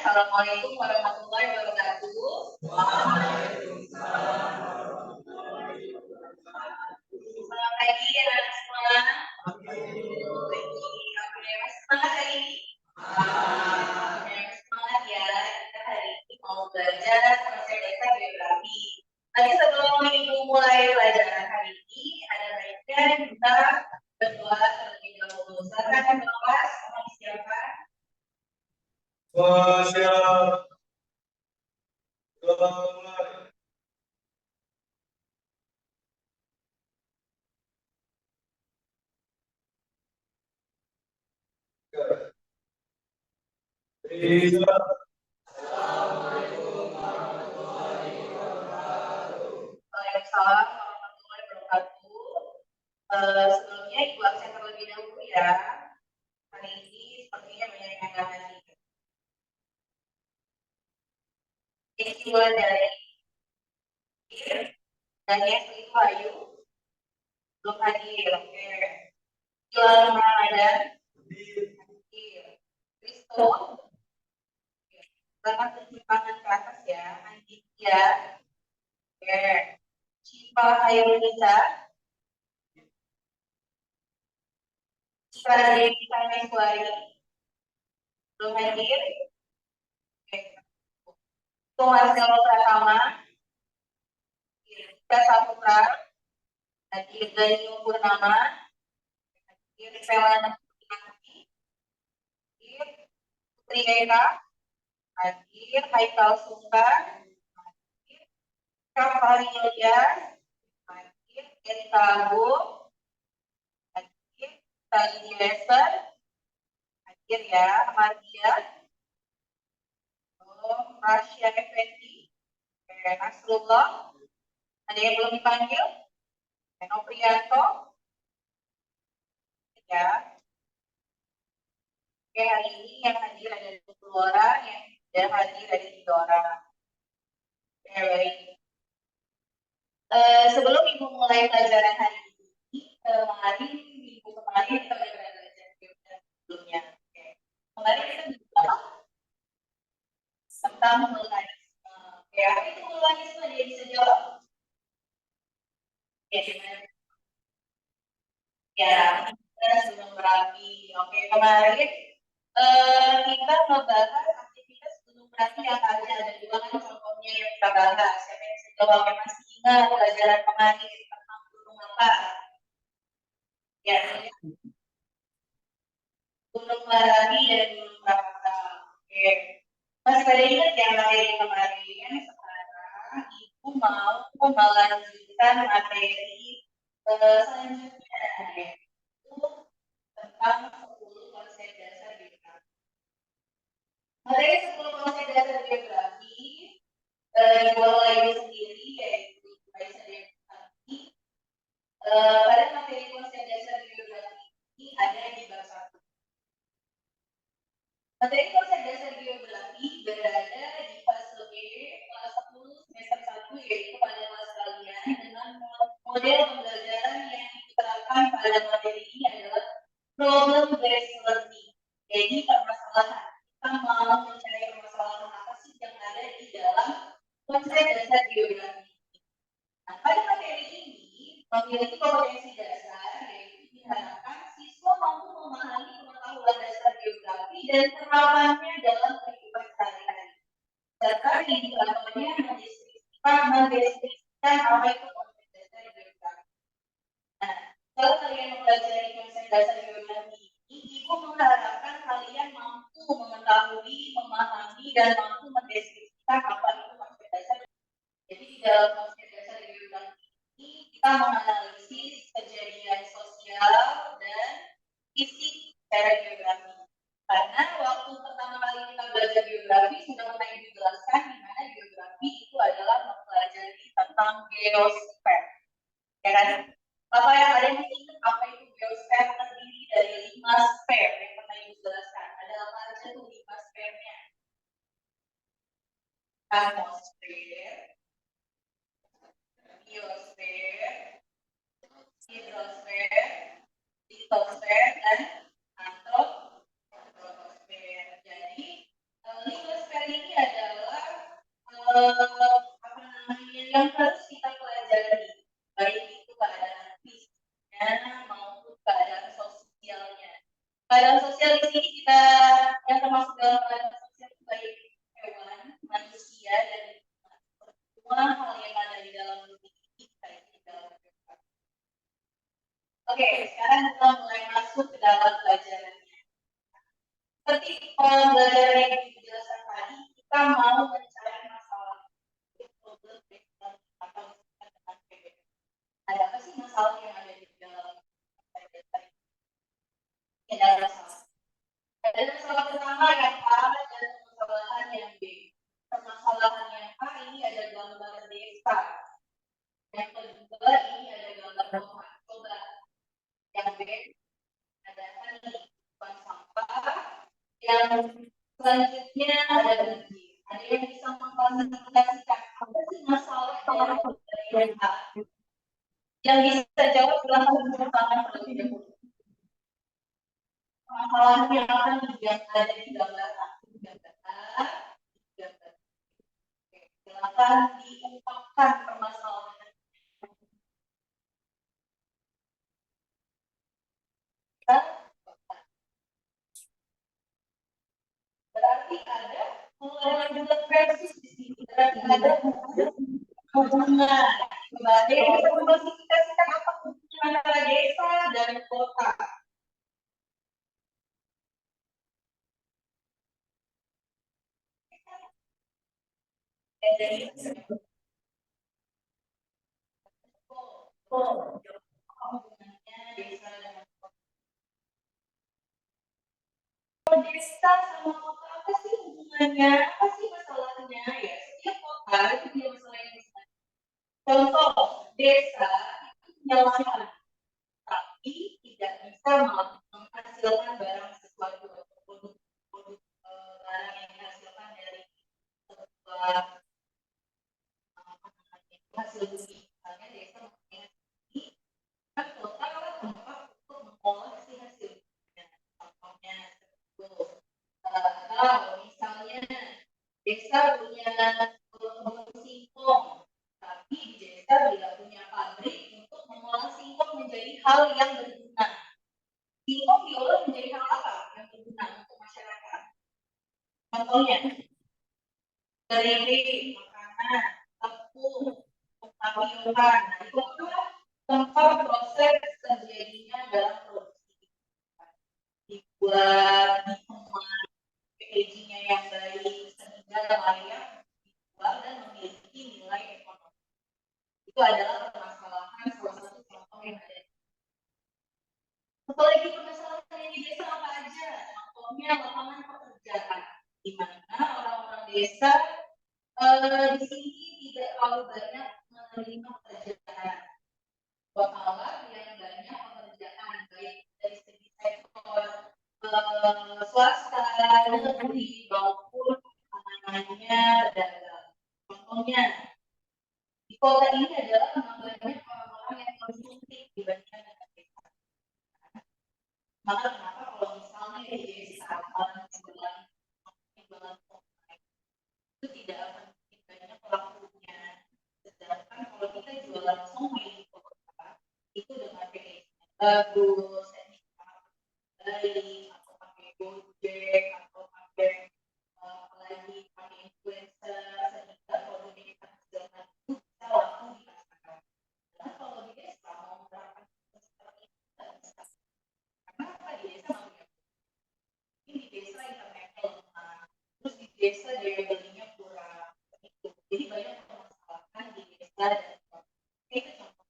Assalamualaikum warahmatullahi wabarakatuh. Selamat pagi anak semua. Oke, masih semangat hari ini? Oke, semangat ya. Kita hari ini mau belajar konsep dasar geografi. Tapi sebelum minggu mulai pelajaran hari ini, ada baiknya kita berdoa terlebih dahulu. Silakan Bapak, sama siapa? Siap. Mulai. Bisa. Waalaikumsalam warahmatullahi wabarakatuh. Sebelumnya Ibu absen terlebih dahulu ya. Hari ini sepertinya banyak yang nggak hadir. Kesimpulan dari dan yang itu Ayu belum hadir. Oke. Jual Ramadan hadir. Kristo selamat kesimpangan ke atas ya. Anditya. Oke. Cipa Hairunisa. Cipa Dewi Kaneswari belum hadir. Oke. Marcelo Pratama. Kita Saputra. Hadir Ganyu Purnama. Hadir Pelana Putri. Hadir Putri Eka. Hadir Haikal Sungkar. Hadir Kapari Ilyas. Hadir Erika Agung. Hadir Tali Lester. Hadir ya Mardia. Rasya Effendi. Nasrullah. Ada yang belum dipanggil? Eno Priyanto. Ya. Oke, hari ini yang hadir ada 20 orang, yang tidak hadir ada 3 orang. Oke, baik. Sebelum Ibu mulai pelajaran hari ini, minggu kemarin kita sudah belajar sebelumnya. Oke. Kemarin kita bicara tentang mekanisme. Oke, apa itu mekanisme? Dia bisa jawab. Ya, gimana? Ya, kita sebelum berapi. Oke, kemarin kita membahas aktivitas gunung berapi yang ada 2 kan contohnya yang kita bahas. Siapa yang bisa jawab? Yang masih ingat pelajaran kemarin tentang gunung apa? Ya, gunung Merapi dan gunung Rakatau. Oke, masih pada ingat yang materi kemarin? Sekarang Ibu mau melanjutkan materi selanjutnya, yaitu tentang 10 konsep dasar geografi. Materi 10 konsep dasar geografi dibawa oleh Ibu sendiri, yaitu Ibu Aisyah Dewi. Pada materi konsep dasar geografi ini ada di bab 1. Materi konsep dasar geografi berada di fase B kelas 10 semester 1, yaitu pada kelas kalian, dengan model pembelajaran yang diterapkan pada materi ini adalah problem based learning. Jadi permasalahan, kita mau mencari permasalahan apa sih yang ada di dalam konsep dasar geografi. Nah, pada materi ini memiliki kompetensi dasar, yaitu diharapkan siswa mampu memahami pengetahuan dasar geografi dan penerapannya dalam kehidupan sehari-hari, serta indikatornya mendeskripsikan apa itu konsep dasar geografi. Nah, kalau kalian mempelajari konsep dasar geografi ini, Ibu mengharapkan kalian mampu mengetahui, memahami, dan mampu mendeskripsikan apa itu konsep dasar. Jadi di dalam konsep dasar geografi ini kita menganalisis kejadian sosial dan fisik secara geografi. Karena waktu pertama kali kita belajar geografi sudah mulai dijelaskan di mana geografi itu adalah mempelajari tentang geosfer, ya kan? Apa yang ada di sini? Apa itu geosfer? Terdiri dari 5 sfer yang pernah Ibu jelaskan. Ada apa aja tuh 5 sfernya? Atmosfer, biosfer, hidrosfer, litosfer, dan antroposfer. Jadi 5 sfer apa namanya yang harus kita pelajari, baik itu keadaan fisiknya maupun keadaan sosialnya. Keadaan sosial di sini kita yang termasuk dalam keadaan sosial itu baik hewan, manusia, dan semua hal yang ada di dalam bumi kita di dalam kehidupan. Oke, sekarang kita mulai masuk ke dalam pelajarannya. Seperti pembelajaran yang dijelaskan tadi, kita mau mencari masalah problem atau ada apa sih masalah yang ada di dalam ada masalah. Ada masalah pertama yang A dan permasalahan yang B. Permasalahan yang A ini ada gambar desa. Yang kedua ini ada gambar rumah. Coba yang B ada tadi bukan sampah. Yang selanjutnya ada banjir. Ada yang bisa mengklasifikasikan apa sih masalah dari yang A? Yang bisa jawab silahkan tunjukkan tangan terlebih dahulu. Permasalahan yang akan yang ada di gambar A. Gambar A, gambar B. Oke, silakan diungkapkan permasalahan. Berarti ada pengelolaan versus di sini. Berarti ada hubungan. Berarti bisa mengklasifikasikan apa hubungan antara desa dan kota. Jadi hubungannya desa dan kota. Desa sama kota apa sih hubungannya? Apa sih masalahnya? Ya, setiap kota itu punya masalah yang besar. Contoh, desa itu punya lahan, tapi tidak bisa menghasilkan barang sesuatu produk barang yang dihasilkan dari sebuah hasil bumi. Misalnya desa mempunyai bumi, kan kota adalah tempat untuk mengolah si hasil bumi. Contohnya atau misalnya desa punya kebun singkong, tapi di desa tidak punya pabrik untuk mengolah singkong menjadi hal yang berguna. Singkong diolah menjadi hal apa yang berguna untuk masyarakat? Contohnya, dari makanan, tepung, tapiokan. Nah, itu adalah tempat proses terjadinya dalam produksi. Dibuat, dikemas, packagingnya yang baik sehingga layak dijual dan memiliki nilai ekonomi. Itu adalah permasalahan salah satu contoh yang ada. Satu lagi permasalahan yang di desa apa aja? Contohnya lapangan pekerjaan, di mana orang-orang desa di sini tidak terlalu banyak menerima pekerjaan. Bakalan yang banyak pekerjaan baik dari segi sektor swasta, negeri maupun namanya pedagang. Contohnya di kota ini adalah banyak orang-orang yang konsumtif dibandingkan dengan desa. Maka kenapa kalau misalnya di desa jualan itu tidak akan banyak pelakunya. Sedangkan kalau kita jualan somai di kota itu dengan packaging bagus, dari atau pakai Gojek atau pakai apalagi pakai influencer sehingga produk yang kita hasilkan itu bisa laku di pasaran. Karena kalau di desa mau menerapkan seperti itu tidak bisa. Karena apa di desa ini di desa internetnya lemah, terus di desa daya belinya kurang. Jadi banyak permasalahan di desa dan itu contoh.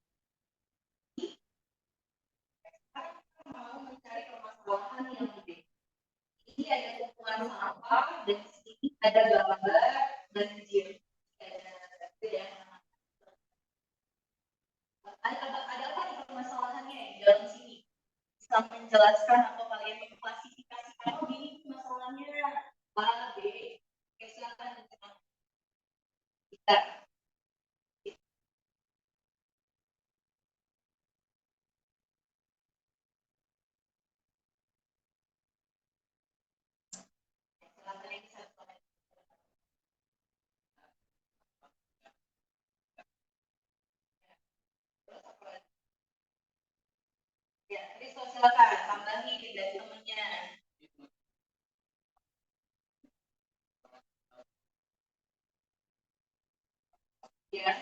Sekarang kita mau mencari permasalahan yang lebih. Ini ada tumpukan sampah dan di sini ada gambar banjir. Ada apa nih permasalahannya di dalam sini? Bisa menjelaskan atau kalian mengklasifikasikan oh ini masalahnya A, B, silakan kita. ya.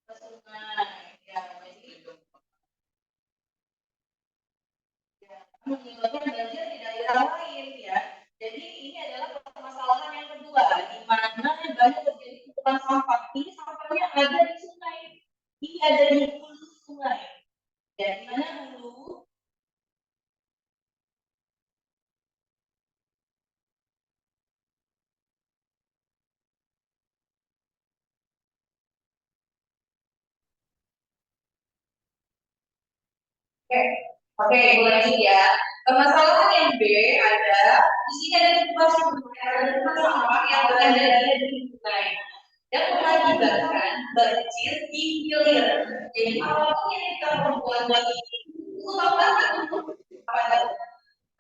Ke sungai, ya. Jadi menyebabkan banjir di daerah lain ya. Jadi ini adalah permasalahan yang kedua, di mana banyak terjadi tumpukan sampah. Ini sampahnya ada di sungai, ini ada di hulu sungai. Ya, di mana hulu Oke, oke, gue lanjut ya. Permasalahan yang B ada di sini ada tumpukan sampah yang berada di sungai dan mengakibatkan banjir di hilir. Jadi apapun yang kita perbuat itu bakal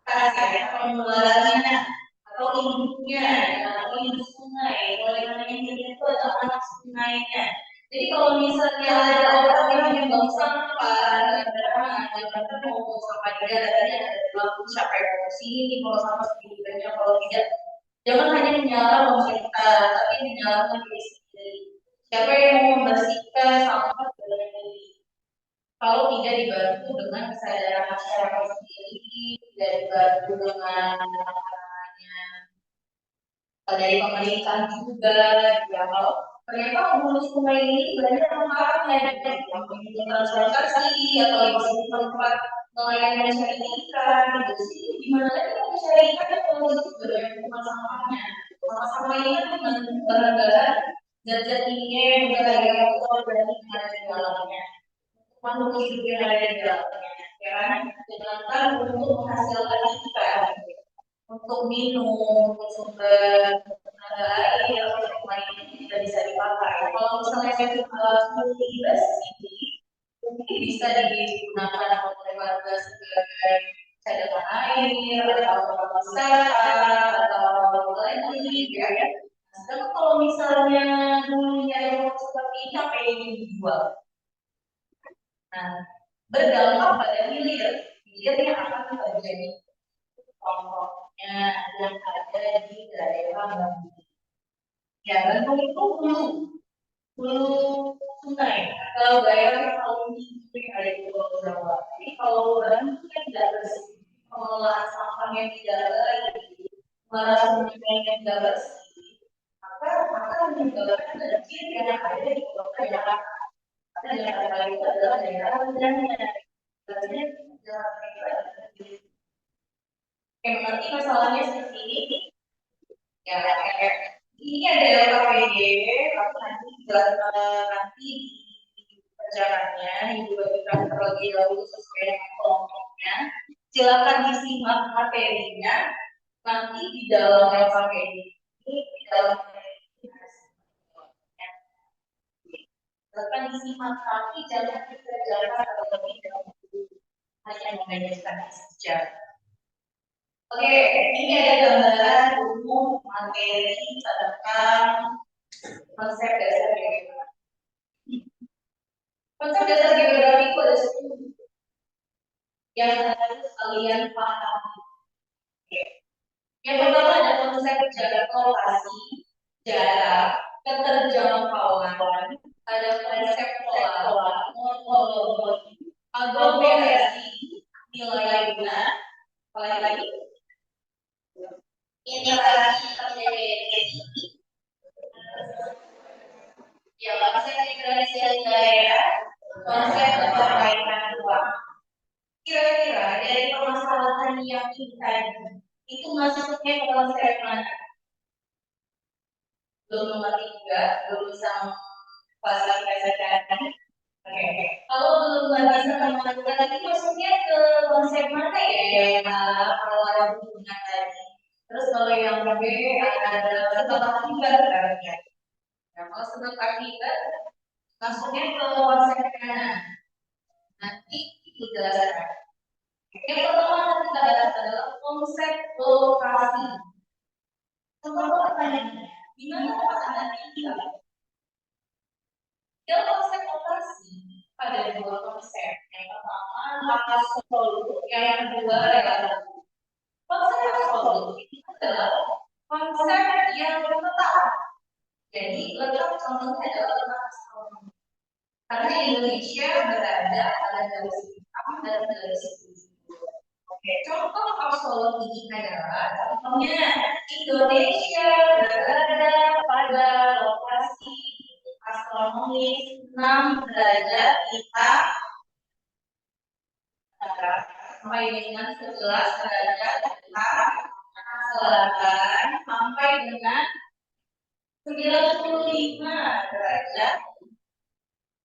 pada ya, pengeluarannya atau induknya atau induk sungai. Oleh karena itu adalah anak sungainya. Jadi kalau misalnya ada orang yang menyumbang sampah, jangan mau sampah di daerahnya ada lampu siapa yang mau sini, kalau sampah segini banyak, kalau tidak, jangan hanya menyalahkan pemerintah, tapi menyalahkan diri sendiri. Siapa yang mau membersihkan sampah dari diri? Kalau tidak dibantu dengan kesadaran masyarakat sendiri, tidak dibantu dengan dari pemerintah juga, ya kalau ternyata hulu sungai ini banyak manfaatnya, untuk transportasi atau di tempat nelayan mencari ikan, gitu sih. Gimana lagi kita mencari ikan kalau itu banyak tempat sampahnya? Sama-sama ini kan dengan bahan-bahan zat-zat kimia yang berbahaya untuk dan di dalamnya, makhluk hidup yang ada di dalamnya, ya kan? Sedangkan untuk menghasilkan ikan, untuk minum, untuk sumber tenaga air, yang lain tidak bisa dipakai. Kalau misalnya bersih, mungkin bisa digunakan oleh warga sebagai cadangan air atau wisata atau lain ya. Tapi kalau misalnya dulunya yang seperti ini apa yang dijual? Nah, berdampak pada hilir yang akan terjadi contohnya yang ada di daerah Bandung. Ya, Bandung itu hulu sungai atau daerah yang paling tinggi yang ada di Pulau Jawa. Jadi kalau Bandung kan tidak bersih, pengelolaan sampahnya tidak baik, pengelolaan sungainya tidak bersih, maka akan menyebabkan banjir yang ada di Pulau Jawa. Karena Jakarta itu adalah daerah rendah. Berarti Jakarta itu adalah mengerti masalahnya seperti ini. Ya, ini ada KPD, tapi nanti di perjalanannya yang dibagikan terlebih dahulu sesuai dengan kelompoknya. Silakan disimak materinya nanti di dalam KPD ini di dalam silakan disimak, tapi jangan dikerjakan terlebih dahulu, hanya mengajarkan saja. Oke, ini ada gambaran umum materi tentang konsep dasar geografi. Konsep dasar geografi itu ada 10 yang harus kalian pahami. Yang pertama ada konsep jarak lokasi, jarak, keterjangkauan, ada konsep pola, morfologi, aglomerasi, nilai guna, apalagi lagi interaksi terjadi ya konsep integrasi daerah, konsep keterkaitan ruang. Kira-kira dari permasalahan yang ini tadi itu masuknya ke konsep mana? Belum mengerti juga, belum bisa memfasilitasikan. Oke. Kalau belum bisa menentukan itu masuknya ke konsep mana ya yang pengelolaan hubungan tadi. Terus kalau yang B ada sebab akibat berarti. Nah, kalau sebab akibat masuknya ke konsep mana? Nanti dijelaskan. Yang pertama kita bahas adalah konsep lokasi. Contoh pertanyaannya, di mana tempat Anda tinggal? Dalam konsep lokasi ada 2 konsep. Yang pertama absolut, yang kedua relatif. Konsep absolut itu adalah konsep yang tetap. Jadi letak contohnya adalah letak astronomi. Karena Indonesia berada pada garis hitam dan garis putih. Oke, contoh astrologi ini adalah contohnya Indonesia berada pada lokasi astronomis 6 derajat hitam sampai dengan 11 derajat hitam selatan sampai dengan 95 derajat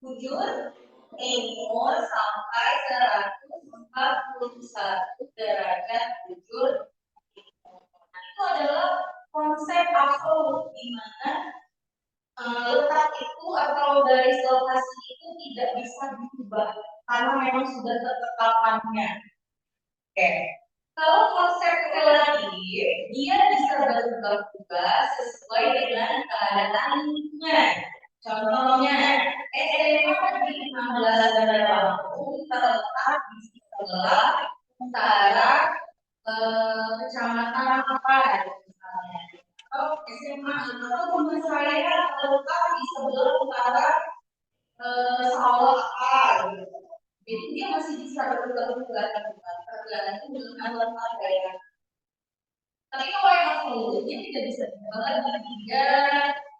bujur timur sampai 141 derajat bujur timur. Itu adalah konsep absolut di mana letak itu atau garis lokasi itu tidak bisa diubah karena memang sudah ketetapannya. Oke. Kalau konsep relatif, dia bisa berubah-ubah sesuai dengan keadaan lingkungan. Contohnya, SMA di 16 Bandar terletak di sebelah utara kecamatan apa misalnya. Atau SMA atau teman saya terletak di sebelah utara sawah A. Jadi dia masih bisa berubah-ubah tergantung dengan letak daerah. Tapi kalau yang absolutnya tidak bisa diubah lagi, dia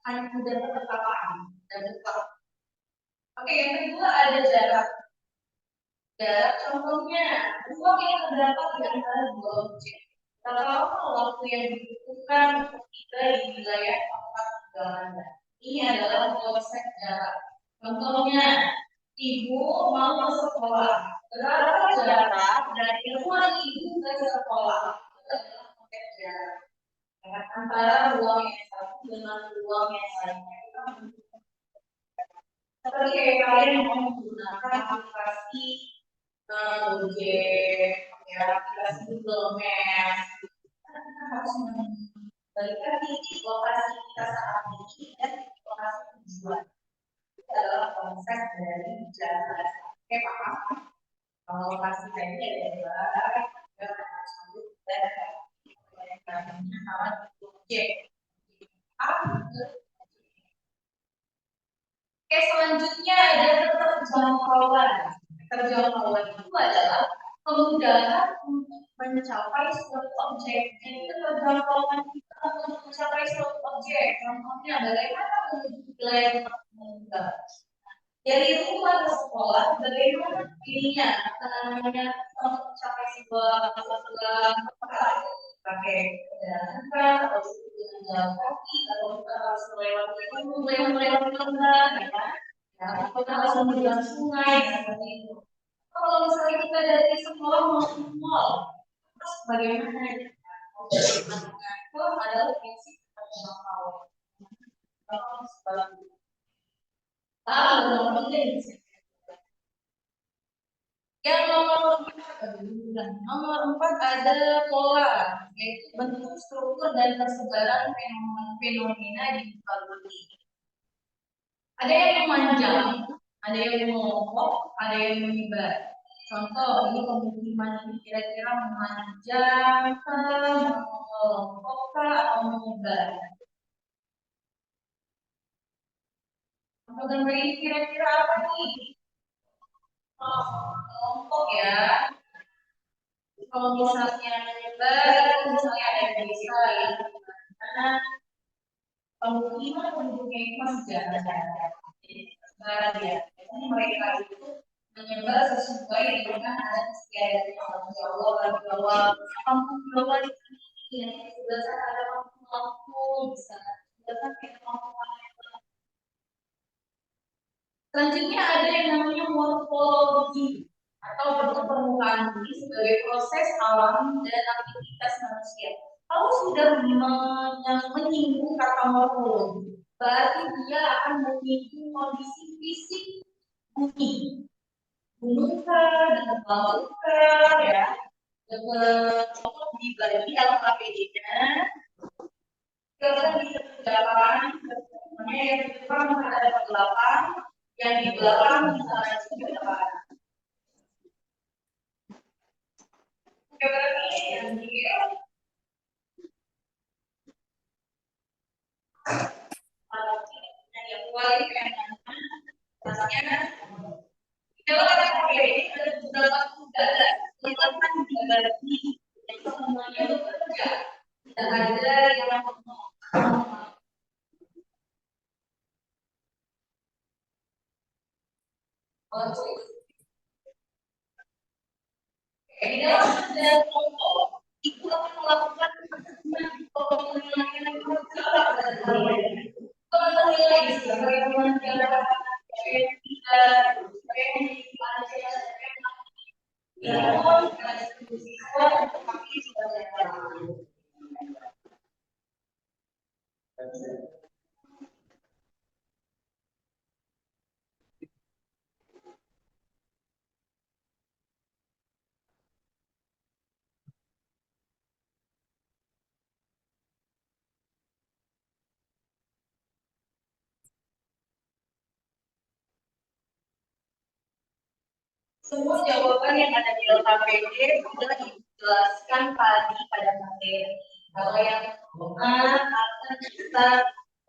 hanya sudah ketetapan dan tetap. Oke, yang kedua ada jarak. Jarak contohnya ruang yang terdapat di antara dua objek. Berapa waktu yang dibutuhkan untuk tiba di wilayah tempat perjalanan. Ini adalah konsep jarak. Contohnya, ibu mau ke sekolah. Berapa jarak dari rumah ibu ke sekolah? Itu adalah konsep jarak. Antara ruang yang satu dengan ruang yang lainnya. Seperti kalian mau menggunakan aplikasi Gojek, ya, aplikasi Google Maps, kita harus memberikan titik lokasi kita saat ini dan lokasi tujuan. Itu adalah konsep dari jalan. Oke, paham? Kalau lokasi tadi adalah sambut dan namanya sama Gojek. Oke, selanjutnya ada keterjangkauan. Keterjangkauan itu adalah kemudahan untuk mencapai suatu objek. Jadi keterjangkauan kita untuk mencapai suatu objek. Contohnya bagaimana menuju wilayah tertentu. Dari rumah ke sekolah, bagaimana ininya, namanya untuk mencapai sebuah tempat. Pakai kendaraan atau dengan jalan kaki atau kita harus melewati lembah, ya, atau kita harus menyeberang sungai seperti itu. Kalau misalnya kita dari sekolah mau ke mall, terus bagaimana? Itu adalah prinsip terjangkauan. Yang nomor 4 ada pola, yaitu bentuk, struktur, dan persebaran fenomena di muka bumi. Ada yang memanjang, ada yang mengelompok, ada yang menyebar. Contoh, ini pemukiman ini kira-kira memanjang, mengelompok, atau menyebar. Untuk gambar ini kira-kira apa nih? Kelompok ya. Kalau misalnya menyebar, misalnya ada desa ya, karena pemukiman penduduknya itu masih jarang. Jadi sekarang ya, biasanya mereka itu menyebar sesuai dengan adat istiadat orang Jawa, orang Jawa, kampung Jawa di sini, yang sebelah sana ada kampung-kampung, di sana sebelah kayak kampung. Selanjutnya ada yang namanya morfologi atau bentuk permukaan bumi sebagai proses alam dan aktivitas manusia. Kalau sudah menyinggung kata morfologi, berarti dia akan menyinggung kondisi fisik bumi. Gunung dan laut ya. Contoh dibagi LKPD-nya. Kita bisa kerjakan, yang di depan ada 8. Yang di belakang misalnya juga depan. Oke, berarti yang di kembali ke rasanya kalau kata ini ada beberapa gambar itu kan gambar ini itu semuanya itu bekerja tidak ada yang ini dalam kelompok itu akan melakukan penilaian semua jawaban yang ada di LKPD sudah dijelaskan tadi pada materi. Kalau yang benar akan kita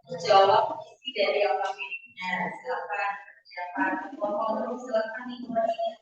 menjawab isi dari LKPD-nya. Silakan kerjakan. Mohon silakan dimulai.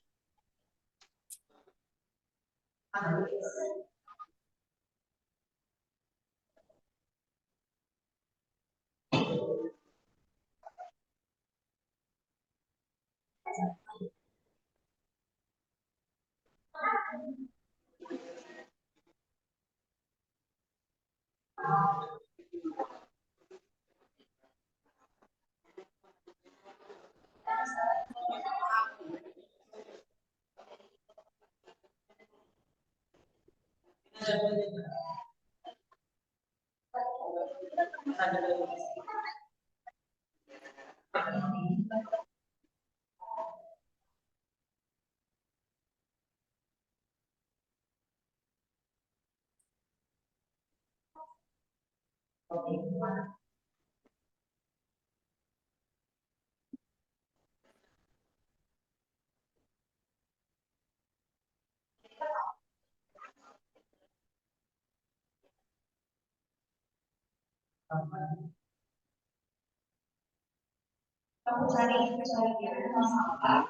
Kamu cari masalah.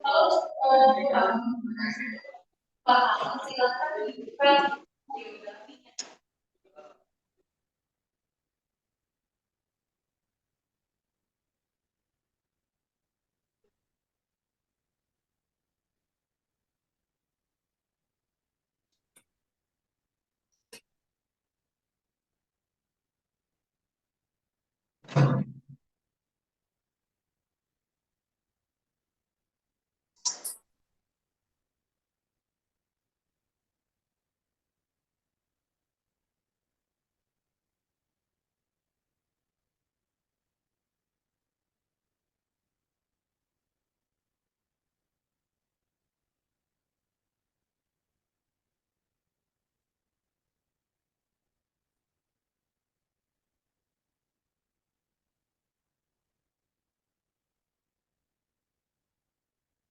Kalau paham silakan dibuka geografinya.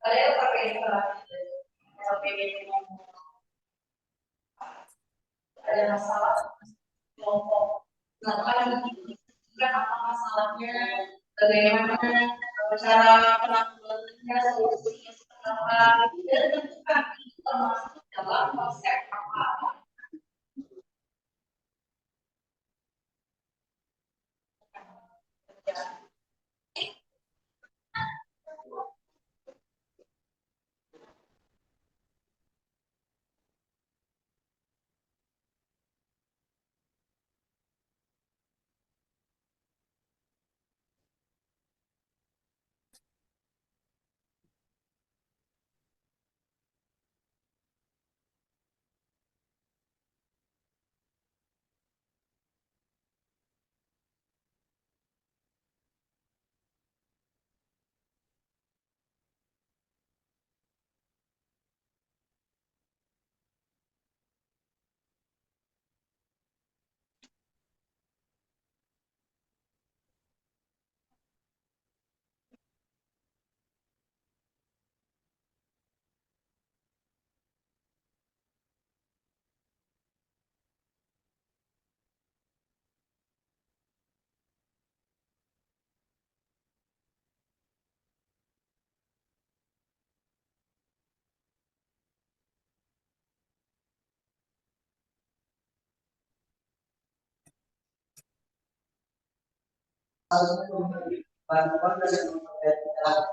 Kalian pakai ada masalah kelompok. Silakan diskusikan apa masalahnya, bagaimana cara penanggulangannya, solusinya seperti apa, dan tentukan itu termasuk dalam konsep apa. bantuan dari pemerintah.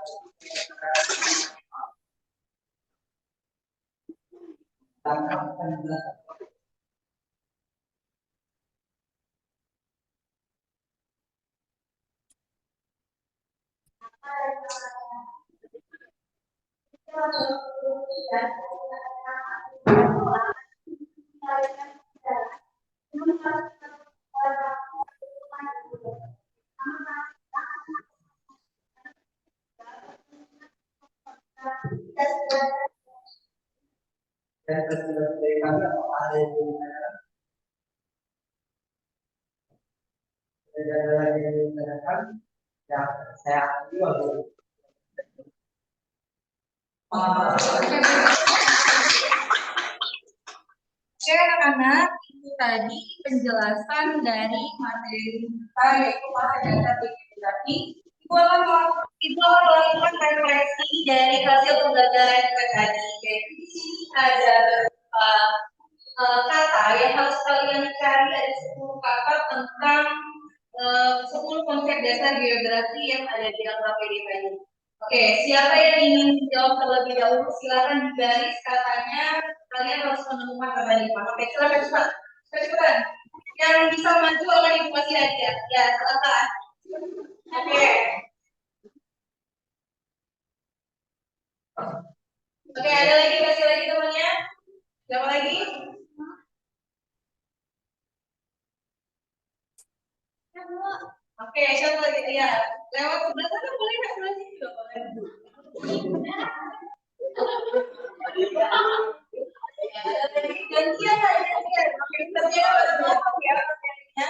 Dan dari kami ada yang ditanyakan yang saya jual dulu. Oke anak-anak, itu tadi penjelasan dari materi kita yaitu masa dasar geografi. Ibu akan melakukan refleksi dari hasil pembelajaran kita tadi. Yaitu di sini ada beberapa kata yang harus kalian cari, ada 10 kata tentang 10 konsep dasar geografi yang ada di dalam KPD tadi. Oke, siapa yang ingin menjawab terlebih dahulu? Silakan digaris katanya. Kalian harus menemukan kata di mana. Oke, silakan cepat. Yang bisa maju akan ibu kasih hadiah. Ya, silakan. Oke. Oke, ada lagi, kasih lagi temannya. Siapa lagi? Oke, siapa lagi? Ya, lewat sebelah sana boleh nggak? Sebelah sini juga boleh. Gantian. Oke, kerja pada kelompok ya materinya.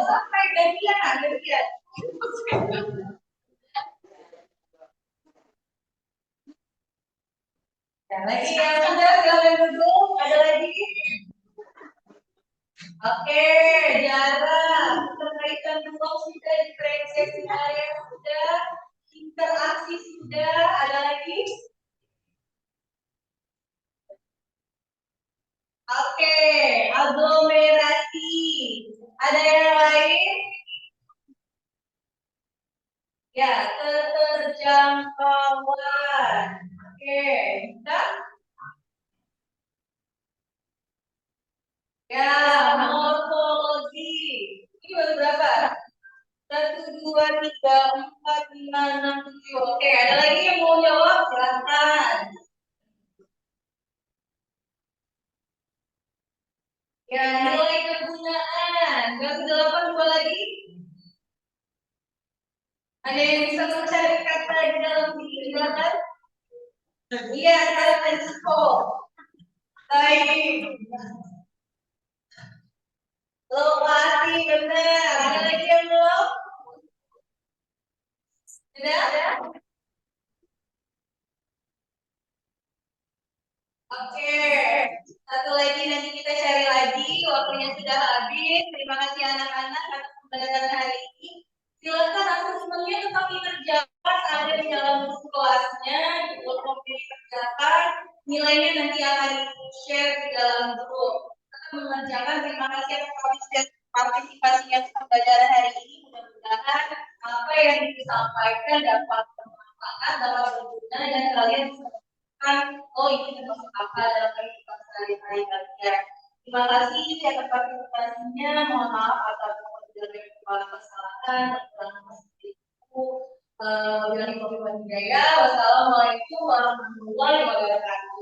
Sampai gantian. Ada lagi yang sudah silakan duduk. Ada lagi? Oke, jarak berkaitan blok sudah, diferensiasi area sudah, interaksi sudah. Ada lagi? Oke, aglomerasi. Ada yang lain? Ya, keterjangkauan. Oke, kita? Ya, morfologi. Ini baru berapa? 1, 2, 3, 4, 5, 6, 7. Oke, ada lagi yang mau jawab? Silakan. Ya, nilai kegunaan. 108 dua lagi. Ada yang bisa mencari kata di dalam sini? Silakan. Iya, ada Francisco. Baik. Lokasi benar. Ada lagi yang belum? Sudah? Oke. Satu lagi nanti kita cari lagi. Waktunya sudah habis. Terima kasih anak-anak atas pembelajaran hari ini. Silakan asesmennya tetap dikerjakan, ada di dalam buku kelasnya, di workbook dikerjakan. Nilainya nanti akan share di dalam grup. Tetap mengerjakan. Terima kasih atas partisipasinya pembelajaran hari ini. Mudah-mudahan apa yang disampaikan dapat bermanfaat, dapat berguna, dan kalian bisa menemukan, oh ini termasuk apa dalam kehidupan sehari-hari kalian. Terima kasih atas partisipasinya. Mohon maaf atas kekurangan kesalahan, kekurangan itu. Wassalamualaikum warahmatullahi wabarakatuh.